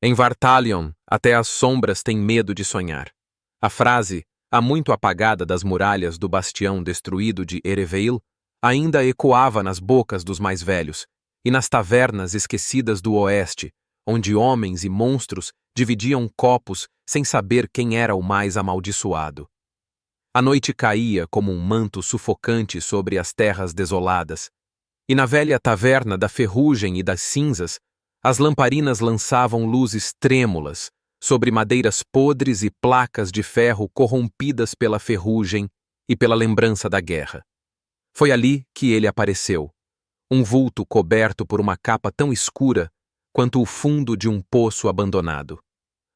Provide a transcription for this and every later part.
Em Vartalion, até as sombras têm medo de sonhar. A frase, há muito apagada das muralhas do bastião destruído de Ereveil, ainda ecoava nas bocas dos mais velhos, e nas tavernas esquecidas do oeste, onde homens e monstros dividiam copos sem saber quem era o mais amaldiçoado. A noite caía como um manto sufocante sobre as terras desoladas, e na velha taverna da ferrugem e das cinzas, as lamparinas lançavam luzes trêmulas sobre madeiras podres e placas de ferro corrompidas pela ferrugem e pela lembrança da guerra. Foi ali que ele apareceu, um vulto coberto por uma capa tão escura quanto o fundo de um poço abandonado.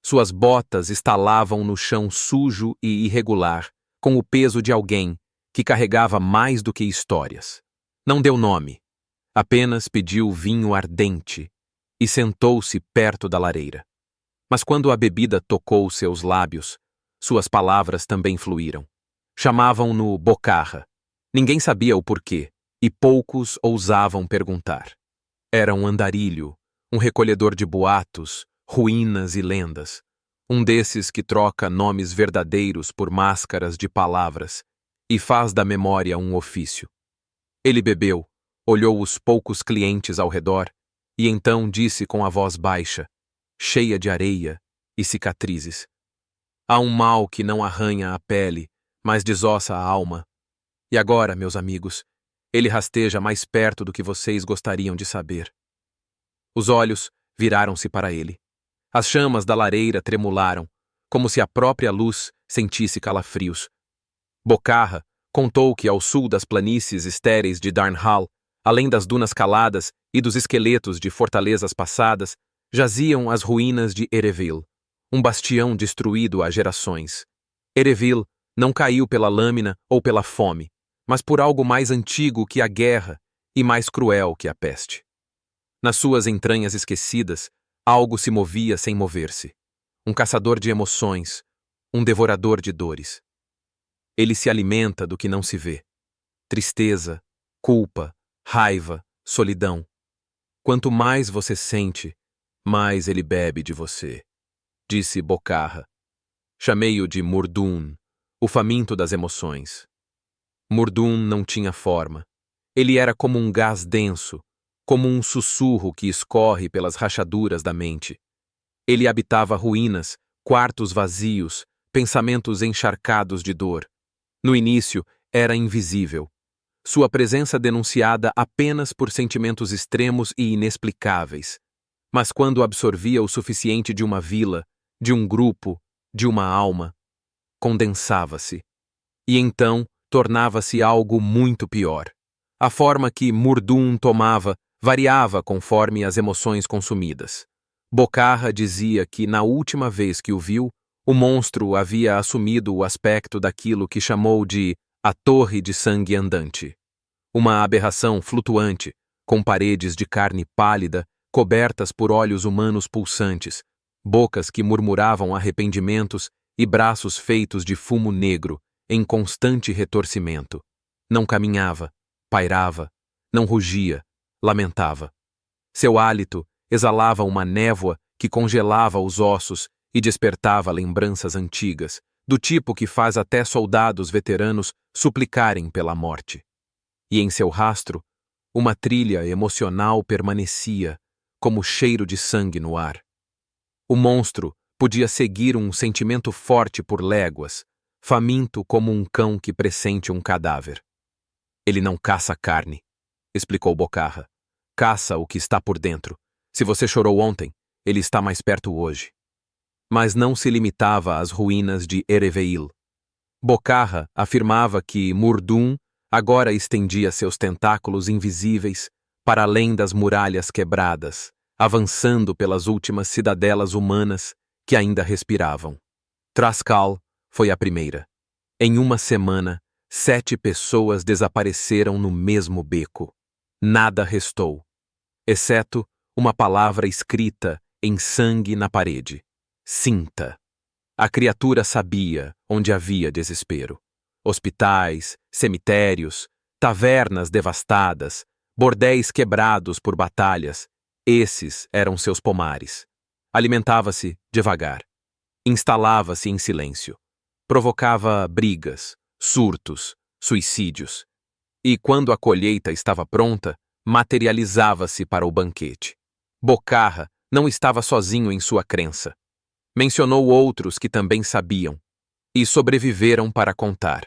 Suas botas estalavam no chão sujo e irregular, com o peso de alguém que carregava mais do que histórias. Não deu nome, apenas pediu vinho ardente e sentou-se perto da lareira. Mas quando a bebida tocou seus lábios, suas palavras também fluíram. Chamavam-no Bocarra. Ninguém sabia o porquê, e poucos ousavam perguntar. Era um andarilho, um recolhedor de boatos, ruínas e lendas. Um desses que troca nomes verdadeiros por máscaras de palavras e faz da memória um ofício. Ele bebeu, olhou os poucos clientes ao redor e então disse com a voz baixa, cheia de areia e cicatrizes: há um mal que não arranha a pele, mas desossa a alma. E agora, meus amigos, ele rasteja mais perto do que vocês gostariam de saber. Os olhos viraram-se para ele. As chamas da lareira tremularam, como se a própria luz sentisse calafrios. Bocarra contou que ao sul das planícies estéreis de Darnhall, além das dunas caladas e dos esqueletos de fortalezas passadas, jaziam as ruínas de Ereveil, um bastião destruído há gerações. Ereveil não caiu pela lâmina ou pela fome, mas por algo mais antigo que a guerra e mais cruel que a peste. Nas suas entranhas esquecidas, algo se movia sem mover-se. Um caçador de emoções, um devorador de dores. Ele se alimenta do que não se vê. Tristeza, culpa, raiva, solidão. Quanto mais você sente, mais ele bebe de você, disse Bocarra. Chamei-o de Murdun, o faminto das emoções. Murdun não tinha forma. Ele era como um gás denso, como um sussurro que escorre pelas rachaduras da mente. Ele habitava ruínas, quartos vazios, pensamentos encharcados de dor. No início, era invisível. Sua presença denunciada apenas por sentimentos extremos e inexplicáveis. Mas quando absorvia o suficiente de uma vila, de um grupo, de uma alma, condensava-se. E então tornava-se algo muito pior. A forma que Murdun tomava variava conforme as emoções consumidas. Bocarra dizia que, na última vez que o viu, o monstro havia assumido o aspecto daquilo que chamou de a Torre de Sangue Andante. Uma aberração flutuante, com paredes de carne pálida, cobertas por olhos humanos pulsantes, bocas que murmuravam arrependimentos e braços feitos de fumo negro, em constante retorcimento. Não caminhava, pairava, não rugia, lamentava. Seu hálito exalava uma névoa que congelava os ossos e despertava lembranças antigas, do tipo que faz até soldados veteranos suplicarem pela morte. E em seu rastro, uma trilha emocional permanecia, como cheiro de sangue no ar. O monstro podia seguir um sentimento forte por léguas, faminto como um cão que pressente um cadáver. Ele não caça carne, explicou Bocarra. Caça o que está por dentro. Se você chorou ontem, ele está mais perto hoje. Mas não se limitava às ruínas de Ereveil. Bocarra afirmava que Murdun agora estendia seus tentáculos invisíveis para além das muralhas quebradas, avançando pelas últimas cidadelas humanas que ainda respiravam. Trascal foi a primeira. Em uma semana, 7 pessoas desapareceram no mesmo beco. Nada restou, exceto uma palavra escrita em sangue na parede. Sinta. A criatura sabia onde havia desespero. Hospitais, cemitérios, tavernas devastadas, bordéis quebrados por batalhas. Esses eram seus pomares. Alimentava-se devagar. Instalava-se em silêncio. Provocava brigas, surtos, suicídios. E, quando a colheita estava pronta, materializava-se para o banquete. Bocarra não estava sozinho em sua crença. Mencionou outros que também sabiam e sobreviveram para contar.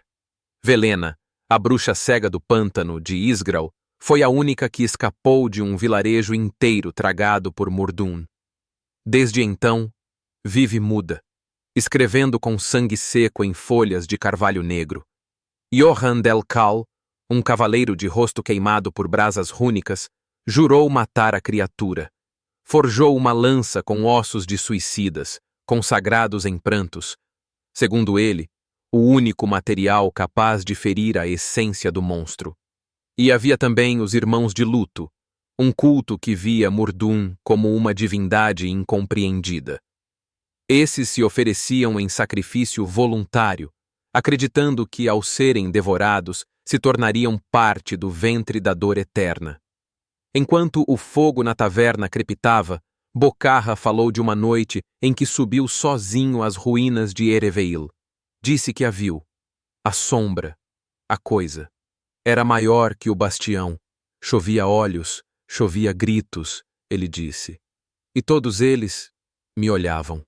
Velena, a bruxa cega do pântano de Isgrau, foi a única que escapou de um vilarejo inteiro tragado por Murdun. Desde então, vive muda, escrevendo com sangue seco em folhas de carvalho negro. Johann del Cal, um cavaleiro de rosto queimado por brasas rúnicas, jurou matar a criatura. Forjou uma lança com ossos de suicidas, consagrados em prantos. Segundo ele, o único material capaz de ferir a essência do monstro. E havia também os Irmãos de Luto, um culto que via Murdun como uma divindade incompreendida. Esses se ofereciam em sacrifício voluntário, acreditando que, ao serem devorados, se tornariam parte do ventre da dor eterna. Enquanto o fogo na taverna crepitava, Bocarra falou de uma noite em que subiu sozinho às ruínas de Ereveil. Disse que a viu. A sombra, a coisa. Era maior que o bastião. Chovia olhos, chovia gritos, ele disse. E todos eles me olhavam.